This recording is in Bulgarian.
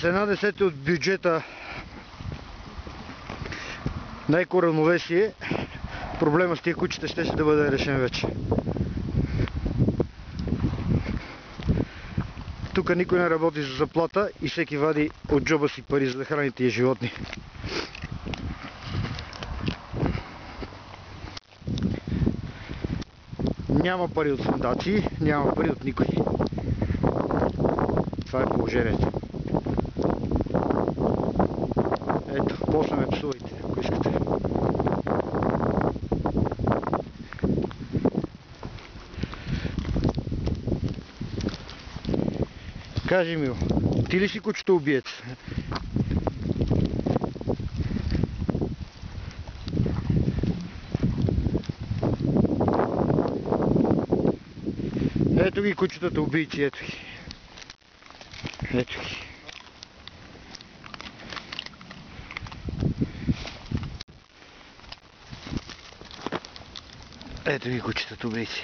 С 1/10 от бюджета на екоравновесие, проблема с тия кучета ще да бъде решен вече. Тук никой не работи за заплата и всеки вади от джоба си пари, за да храни тия животни. Няма пари от фондации, няма пари от никой. Това е положението. Ето, после ме псувайте, ако искате. Кажи ми, ти ли си кучето убиец? Ето ги кучетата убийци, ето ги. Ето ги. Ето ги кучетата убийци.